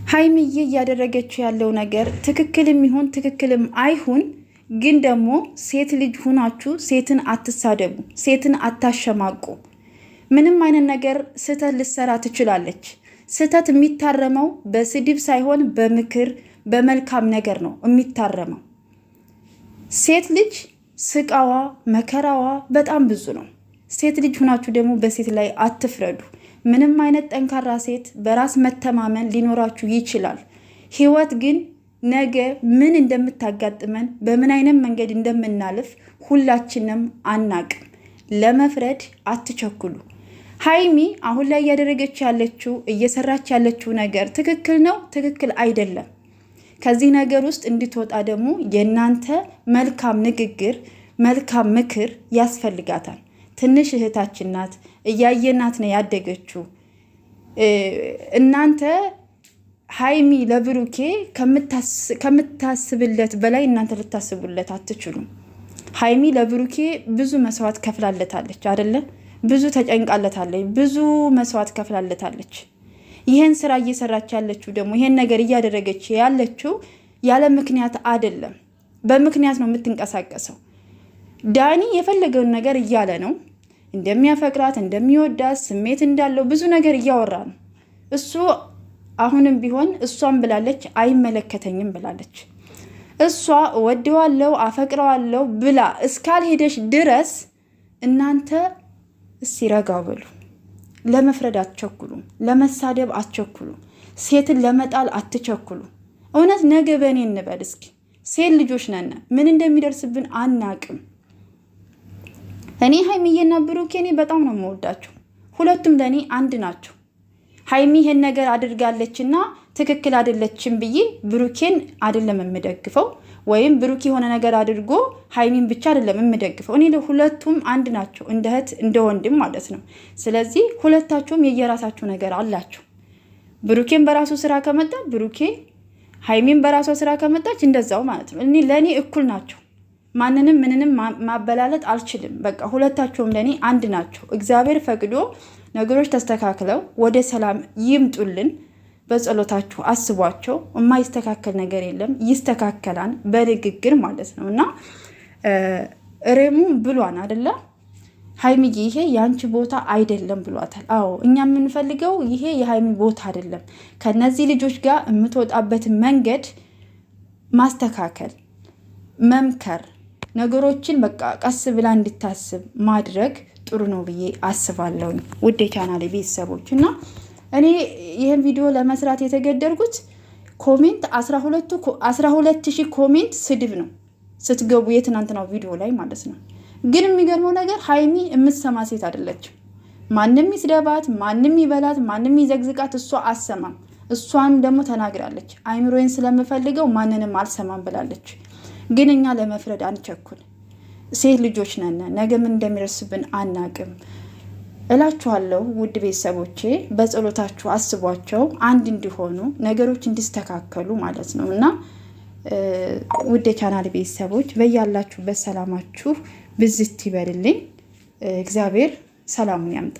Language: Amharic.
ሀይሚዬ እያደረገችው ያለው ነገር ትክክልም ይሁን ትክክልም አይሁን፣ ግን ደግሞ ሴት ልጅ ሁናችሁ ሴትን አትሳደቡ፣ ሴትን አታሸማቁ። ምንም አይነት ነገር ስህተት ልትሰራ ትችላለች። ስህተት የሚታረመው በስድብ ሳይሆን በምክር በመልካም ነገር ነው የሚታረመው። ሴት ልጅ ስቃዋ መከራዋ በጣም ብዙ ነው። ሴት ልጅ ሁናችሁ ደግሞ በሴት ላይ አትፍረዱ። ምንም አይነት ጠንካራ ሴት በራስ መተማመን ሊኖራችሁ ይችላል። ህይወት ግን ነገ ምን እንደምታጋጥመን በምን አይነት መንገድ እንደምናልፍ ሁላችንም አናቅም። ለመፍረድ አትቸኩሉ። ሀይሚ አሁን ላይ እያደረገች ያለችው እየሰራች ያለችው ነገር ትክክል ነው፣ ትክክል አይደለም። ከዚህ ነገር ውስጥ እንድትወጣ ደግሞ የእናንተ መልካም ንግግር፣ መልካም ምክር ያስፈልጋታል። ትንሽ እህታችን ናት፣ እያየናት ነው ያደገችው። እናንተ ሀይሚ ለብሩኬ ከምታስብለት በላይ እናንተ ልታስቡለት አትችሉም። ሀይሚ ለብሩኬ ብዙ መስዋዕት ከፍላለታለች አይደለ? ብዙ ተጨንቃለታለች፣ ብዙ መስዋዕት ከፍላለታለች። ይህን ስራ እየሰራች ያለችው ደግሞ ይህን ነገር እያደረገች ያለችው ያለ ምክንያት አይደለም፣ በምክንያት ነው የምትንቀሳቀሰው። ዳኒ የፈለገውን ነገር እያለ ነው፣ እንደሚያፈቅራት እንደሚወዳት ስሜት እንዳለው ብዙ ነገር እያወራ ነው። እሱ አሁንም ቢሆን እሷም ብላለች አይመለከተኝም ብላለች። እሷ ወደዋለው አፈቅረዋለው ብላ እስካልሄደች ድረስ እናንተ ረጋ በሉ። ለመፍረድ አትቸኩሉ፣ ለመሳደብ አትቸኩሉ፣ ሴትን ለመጣል አትቸኩሉ። እውነት ነገ በእኔ እንበል እስኪ። ሴት ልጆች ነን፣ ምን እንደሚደርስብን አናቅም። እኔ ሀይሚዬና ብሩኬ በጣም ነው የምወዳቸው። ሁለቱም ለእኔ አንድ ናቸው። ሀይሚ ይሄን ነገር አድርጋለችና ትክክል አይደለችም ብዬ ብሩኬን አይደለም የምደግፈው፣ ወይም ብሩኬ የሆነ ነገር አድርጎ ሀይሚን ብቻ አይደለም የምደግፈው። እኔ ለሁለቱም አንድ ናቸው፣ እንደ እህት እንደ ወንድም ማለት ነው። ስለዚህ ሁለታቸውም የየራሳቸው ነገር አላቸው። ብሩኬን በራሱ ስራ ከመጣ ብሩኬ፣ ሀይሚን በራሷ ስራ ከመጣች እንደዛው ማለት ነው። እኔ ለእኔ እኩል ናቸው። ማንንም ምንንም ማበላለጥ አልችልም። በቃ ሁለታቸውም ለእኔ አንድ ናቸው። እግዚአብሔር ፈቅዶ ነገሮች ተስተካክለው ወደ ሰላም ይምጡልን። በጸሎታችሁ አስቧቸው። የማይስተካከል ነገር የለም፣ ይስተካከላል በንግግር ማለት ነው። እና ሬሙ ብሏን አደለ ሀይሚዬ ይሄ የአንቺ ቦታ አይደለም ብሏታል። አዎ እኛ የምንፈልገው ይሄ የሀይሚ ቦታ አይደለም። ከነዚህ ልጆች ጋር የምትወጣበትን መንገድ ማስተካከል፣ መምከር፣ ነገሮችን በቃ ቀስ ብላ እንድታስብ ማድረግ ጥሩ ነው ብዬ አስባለሁ። ውድ የቻናሌ ቤተሰቦች እና እኔ ይህን ቪዲዮ ለመስራት የተገደድኩት ኮሜንት 12,000 ኮሜንት ስድብ ነው ስትገቡ የትናንትናው ቪዲዮ ላይ ማለት ነው። ግን የሚገርመው ነገር ሀይሚ የምትሰማ ሴት አይደለችም። ማንም ይስደባት፣ ማንም ይበላት፣ ማንም ይዘግዝቃት እሷ አሰማም። እሷም ደግሞ ተናግራለች፣ አይምሮዬን ስለምፈልገው ማንንም አልሰማም ብላለች። ግን እኛ ለመፍረድ አንቸኩል። ሴት ልጆች ነን፣ ነገ ምን እንደሚደርስብን አናቅም እላችኋለሁ። ውድ ቤተሰቦቼ በጸሎታችሁ አስቧቸው፣ አንድ እንዲሆኑ ነገሮች እንዲስተካከሉ ማለት ነው። እና ውድ የቻናል ቤተሰቦች በያላችሁበት ሰላማችሁ ብዝት ይበልልኝ። እግዚአብሔር ሰላሙን ያምጣ።